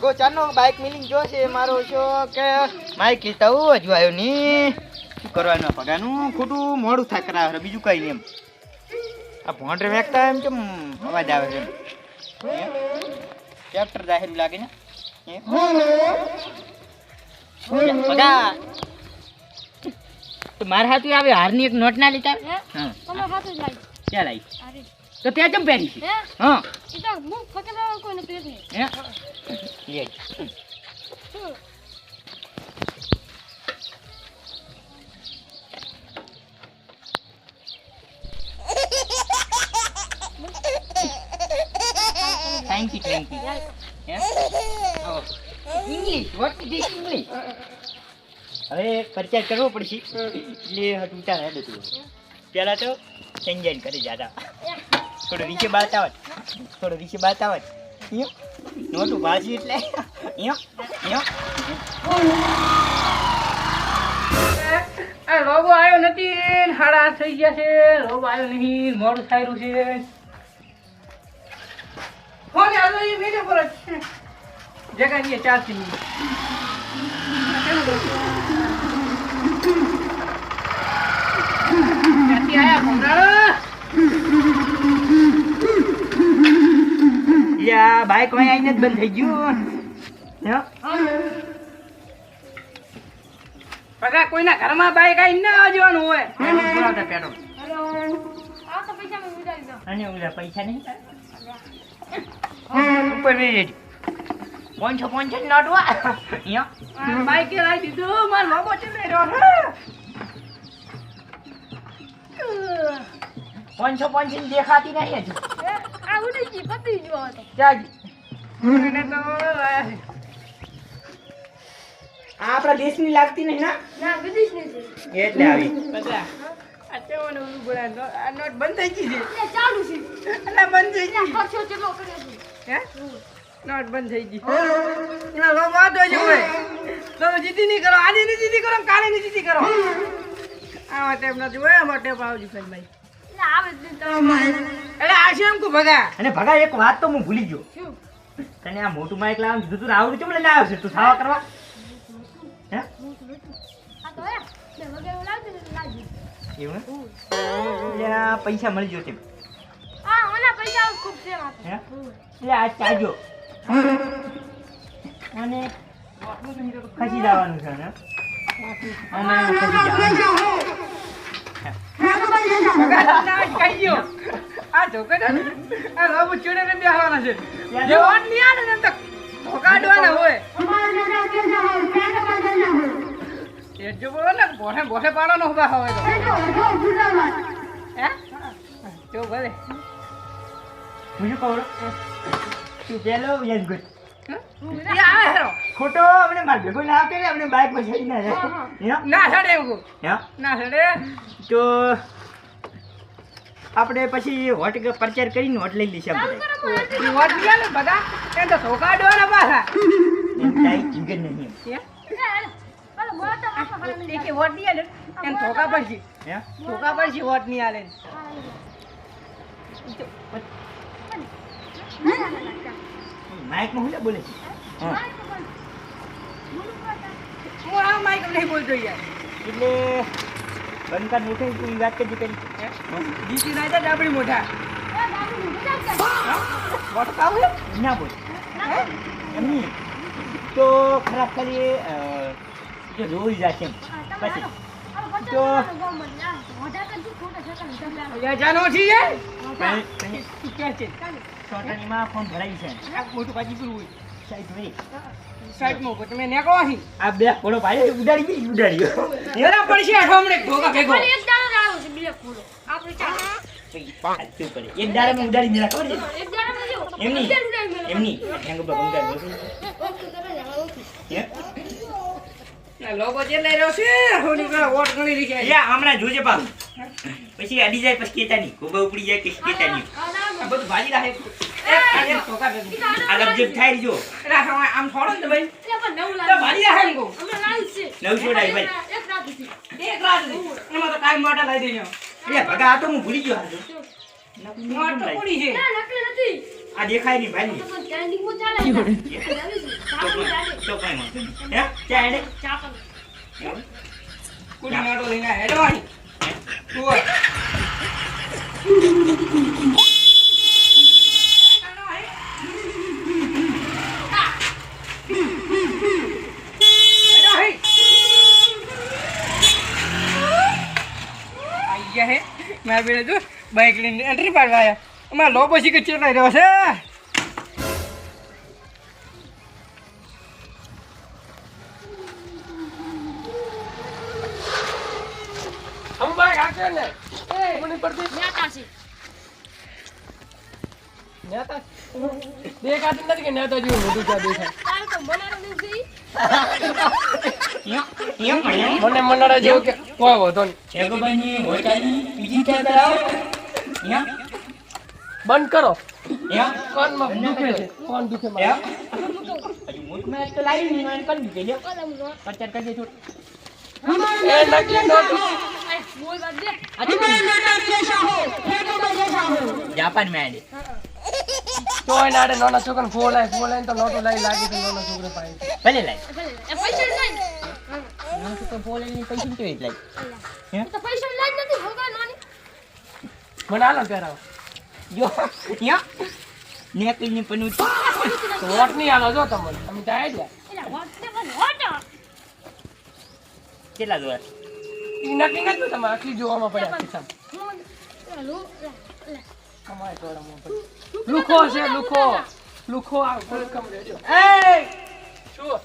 ભગો ચાનો bike milling જો છે મારો છો કે માઈક કીધા હજુ આવ્યો નહીં શું કરવાનું ભગાનું ખોટું મોડું થાય કરાવે બીજું કઈ નહીં એમ આ ભોંડરે વેકતા એમ કેમ અવાજ આવે છે એમ ટ્રેક્ટર જાહેર લાગે ને ભગા તો મારા હાથું આવે હારની એક નોટ ના લીધા હા તમારા હાથું લાઈ ક્યાં લાઈ તો ત્યાં કેમ પહેરી છે હા ઈ તો મુખ ફકરાવા કોઈ ન પહેરી હે લે Thank you. Yeah? Oh. English. What is this English? હવે પરિચય કરવો પડશે એટલે હટ વિચાર હેડ હતું પહેલાં તો ચેન્જન કરી જાતા થોડું નીચે બાત આવત નોટું ભાજી એટલે લોબો આવ્યો નથી હાડા થઈ ગયા છે લોબો આવ્યો નહીં મોડું થાયરું છે ફોન આવ્યો એ વિડિયો પર જગા ની ચાલતી ક્યાંથી આયા ભમરાળો યા બાઈક અહીં આવીને જ બંધ થઈ ગયું પગા કોઈના ઘરમાં બાઈક આવીને ના જવાનું હોય બોલાવતા પેટો પૈસા નહીં ઉપર વેજ 500 નોટ વા બાઈક એ લાવી દીધું માર બાબો ચલે રહ્યો 500 દેખાતી નહીં હજુ આ ઉડી ગઈ પતી ગયો હતો જાજી એને તો લાયા છે આપણા દેશની લાગતી નહીં ના વિદેશની છે એટલે આવી પગા આ ચેવણ ઓલું બોલા આ નોટ બંધ થઈ ગઈ છે એ ચાલુ છે એટલે બંધ થઈ ગઈ ખર્ચો કેટલો કર્યો છે હે નોટ બંધ થઈ ગઈ ના લો વાત હોય છે તો જીતી નહીં કરો આજે નહીં જીતી કરો કાલે નહીં જીતી કરો આ ટેપ નથી હોય આ ટેપ આવજો ભાઈ ના આવે જ નહીં તો એટલે આ છે એમ કો ભગા અને ભગા એક વાત તો હું ભૂલી ગયો શું તને આ મોટું માઈક લાવવાનું કીધું તું આવડું કેમ લઈને આવ્યો છે તું સાવા કરવા હે આ તો હે બે વગેરે લાવજો એવું એટલે આ પૈસા મળી ગયો તેમ આ ઓના પૈસા ખૂબ છે માથે હે એટલે આ ચાજો અને ખસી જવાનું છે ને અને ખસી જવાનું ના કઈ ગયો આ ધોકા આ રોબો ચૂડે ને બેહવાના છે જેવાન ની આને ને તો ધોકાડવાના હોય એ જો બોલો ને બોઠે પાડવાનો ઉભા હોય તો હે જો ભલે બીજું કહું તું પેલો યસ ગુડ એ આવે હેરો ખોટો આપણે માર ભેગો ના આપે કે આપણે બાઈક માં ચડી ના જાય ના છડે એવું હે ના છડે તો આપણે પછી હોટ પરચેર કરીને હોટ લઈ લઈશું આપણે વોટ લીયા ને બધા એ તો ધોકાડવાના પાછા એમ કાઈ ચીજ નહીં પેલો મોટો માથો ફરમ કે વોટ લીયા ને એમ ધોકા પડશે હે ધોકા પડશે વોટ ની આલે માઈક માં હું બોલે છે હા હું આ માઈક નહીં બોલતો યાર એટલે બંકા મોટી તું વાત કરી પેલી જીતી ના જાય આપણી મોઢા વોટ કાવ ના બોલ એમની તો ખરાબ કરી જો રોઈ જશે પછી તો યા જાનો છી હે કે છે છોટાનીમાં ફોન ભરાઈ છે આ મોટું પાજી પૂરું હોય સાઈડ ભાઈ સાઈડ માં કો તમે નેકો અહીં આ બે કોડો ભાઈ ઉડાડ્યો એના પડશે હમણે ધોકા ભેગો એક દાડો લાવો છે બે ફૂલો આપણે ચાલો એક દાડામાં ઉડાડી મેલા ખબર છે એક દાડો લેજો એમની ઠેંગો બંગાળ હે ના લોકો જે લઈ રહ્યો છે હોની પેલા વોટ ગણી રહી છે યા હમણાં જોજે બાપ પછી અડી જાય પછી કેતા નહીં ગોબા ઉપડી જાય કે કેતા નહીં આ બધું ભાજી રાખે એક ધોકા ભેગો આ લબજેબ થાય જો રાખો આમ છોડો ને ભાઈ એટલે પણ નવું તો લાગે ભાજી રાખે કો અમે લાવી છે નવ છોડાય ભાઈ એક રાત છે એક રાત એમાં તો કાઈ મોટા લઈ દેજો એ ભગા આ તો હું ભૂલી ગયો હતો મોટ તો પડી છે ના નકલી નથી આ દેખાય નહીં ભાઈ તો પણ ટ્રેન્ડિંગમાં ચાલે છે. રવિજી, સારું ચાલે. તો કઈ વાંધો નહીં. હે ચા હેડે ચા પણ. એવું? કુડી નાટો લઈને હેડવાની તું હોય. હે મારા બેટા જો બાઇક લઈને એન્ટ્રી પાડવા આવ્યા અમારા લો પછી કે ચેટલાઈ રહ્યો છે હમ બાઈક આકે ને એ મને પડતી નેતા છે. નેતા દેખાતું નથી કે નેતા જેવું મોટું ચા દેખાય તારે તો બનારો નથી. એમ મને મનાડા જેવું કે કોઈ વાંધો નહીં છેગોબાઈની હોટલની બીજી ચા કરાવો એમ બંધ કરો એમ કોનમાં દુખે છે કોણ દુખે મારે એમ હજુ મોટમાં તો લાવી નહીં મને કરી દીધે ઓલા મુનો. પચાર કરજે થોડું એ નકલી નોટું અરે બોલ બાદ દે. જાપાન માં આડે તો એને આડે નાના છોકરાને ફોલાય તો નોટું લાવી લાગી તો નાના છોકરા પાસે ભલે લાય એ પૈસા લઈ. નાનું તો બોલે ની પૈસા કેવી લાય હે તો પૈસા લઈ નથી ભોગા નાની. મને હાલો પહેરાવો જો યા નેકલી ની પનું તો વોટ નહીં હાલો જો તમને તમે જાય જ એટલે હોટ ને પણ હોટ. કેટલા દોર ઈ નક્કી નથી તમે આખી જોવામાં પડ્યા ખિસ્સામાં અમારે જોડામાં પડ્યું લુખો છે લુખો આ કમ રહેજો એ શું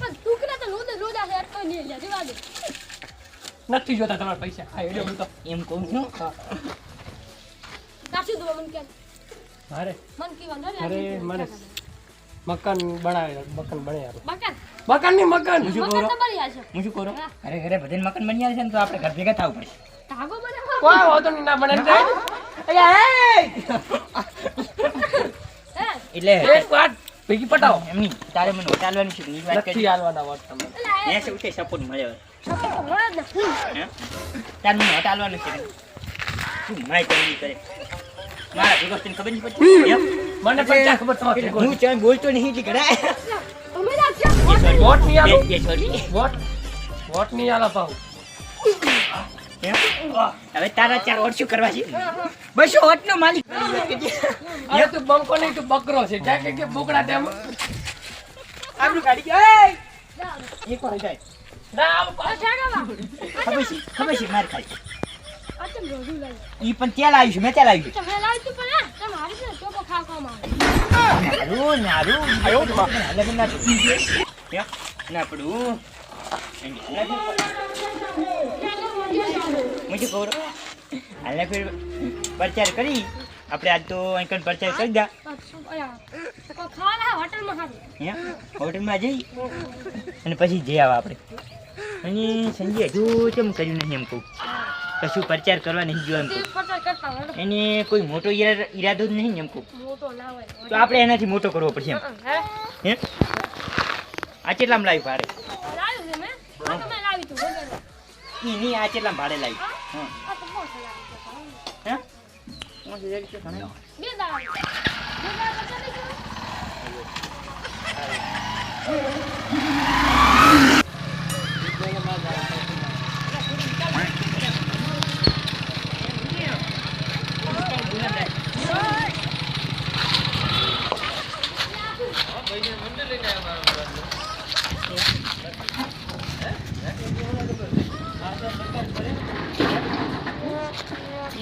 પણ ટુકડા તો લોદા છે તો નહીં લે દેવા દે. નથી જોતા તમારા પૈસા હા એડો હું તો એમ કહું છું હા કાચી દો મન કે મારે મન કી વાંધો ને. અરે મારે મકાન બનાવે મકાન બને યાર બકન મકાન ની મકાન હું શું મકન કહું તો બની છે. હું શું કરું અરે ઘરે બધાને મકાન બની આવે છે ને તો આપણે ઘર ભેગા થવું પડે ધાગો બને કોઈ વાંધો નહીં ના બને એટલે એક વાત ભેગી પટાવો એમની તારે મને હોટાલવાની છે ની વાત નથી કરી હાલવાના વાત તમને એ શું છે સપોર્ટ મળ્યો એટલે હે તાર મને હોટાલવાનું છે તું માય કરી કરે મારા ભેગો તને ખબર નહીં પડતી એમ મને પણ ક્યાં ખબર તમારે હું ચાલ બોલતો નહીં એટલે કરે અમે રાખ્યા વોટ નહીં આલો એ છોડી વોટ નહીં આલો પાઉ એમ હવે તારા ચાર ઓર શું કરવા છે બસો હોટનો માલિક અરે તું બંકો નહીં તું બકરો છે ક્યાં કે બોકડા તેમ આપણું ગાડી એ એક વાર જાય ના આવ ખબર છે માર ખાઈ આ તો રોજુ લઈ. ઈ પણ તેલ આવ્યું છે મેં તેલ આવ્યું તમે લાવી તું પણ તમે હારી ને ચોકો ખાવ નારું આયો લગન ના ના પડું મુજે કહું હાલે ફેર પ્રચાર કરી આપણે આજ તો અહીં પ્રચાર કરી દા ખાવાના હોટલમાં ખાધી. હે હોટલમાં જઈ અને પછી જઈ આવા આપણે અને સંજય હજુ કેમ કર્યું નહીં એમ કહું કશું પ્રચાર કરવા નહીં જો એમ કહું પચાસ કરતા હોય એને કોઈ મોટો ઈરાદો જ નહીં ને એમ કહું મોટો ના હોય. તો આપણે એનાથી મોટો કરવો પડશે એમ હે હે આ કેટલામાં લાવી ભાડે લાવ્યું છે મેં આ તો મેં લાવી તું વગર. ઈ નહીં આ કેટલામાં ભાડે લાવી હા આ તો બહુ લાવી હે 5000 રૂપિયા ઘણા બે દાડા પચાસ નહીં.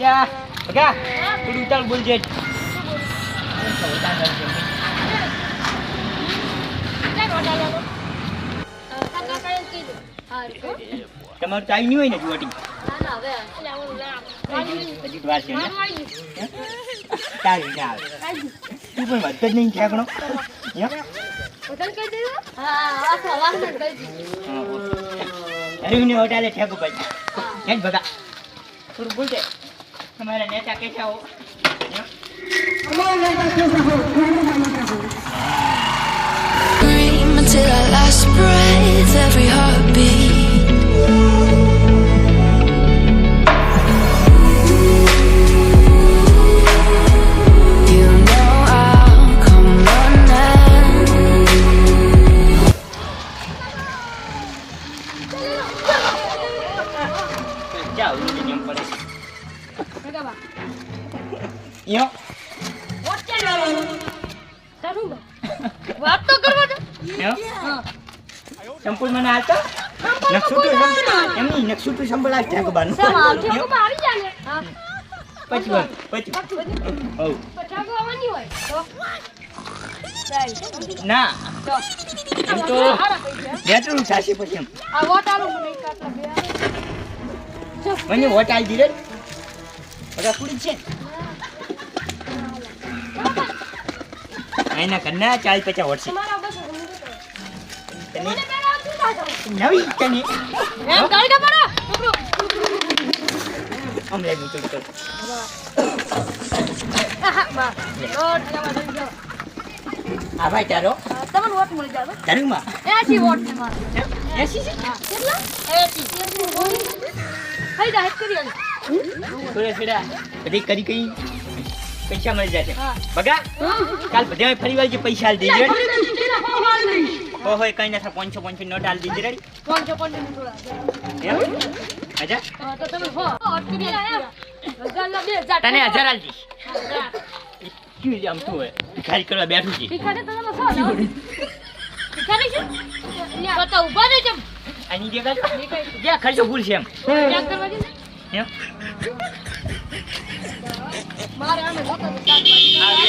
યા બગા તું ઉતાળ બોલજે તમારું ટાઈમ નહીં હોય ને જુવાટી હજી વાર છે ને તારી ના આવે તું પણ વધતો જ નહીં ક્યાં ઘણો અરે હોટાલે ઠેકો પછી હેડ ભગા થોડું બોલજે તમારા નેતા કેસા હો Scream until our last breath, every heartbeat. You ભેગા બા યો વોટ ચાલે તારું બા વાત તો કરવા દો યો હા સંપૂર્ણ મને હાલતો એમની નકસુટું સંભળાવ ઠાકોબાનું સમ આવજો કો આવી જાને હા પછી ઓ પચાગો આવવાની હોય તો ચાલ ના તો એમ તો હારા પૈસા બેટરું થશે પછી એમ આ વોટ આલો મને કાટલા બે મને વોટ આલ દીરે બધા પૂરી છે આઈના કન્ના 40-50 વોટ છે તમારા બસ તને મને પેલા શું થાતો નવી તને એમ ગાડી પડો છોકરો અમને મૂકી તો બા વોટ જમા થઈ ગયો આ ભાઈ તારો તમને વોટ મળી જાવ ધર્મમાં 80 વોટ છે મારો 80 છે હા કેટલા 80 થઈ જા હેક કરી આલી થોડા થોડા બધી કરી પૈસા મળી જશે હા. બગા કાલ બધા ફરી વાર જે પૈસા આલ દેજે તેરા હો હાલ નહીં ઓહો કઈ ના 500 નોટ આલ દેજે રેડી કોણ છે કોણ નહીં થોડા એમ અજા તો તમે હો અટકી આયા ગલ્લા 2000 તને 1000 આલ દઈશ ક્યું જામ તું હે ભિખારી કરવા બેઠું છે ભિખારી તો તમે શું લાવો ભિખારી છે લ્યા તો ઉભા રહી જમ આની જે કાઢો જ્યાં ખર્ચો ભૂલ છે એમ ક્યાં કરવા દે એમ મારે આને જોતો તો 7 વાગે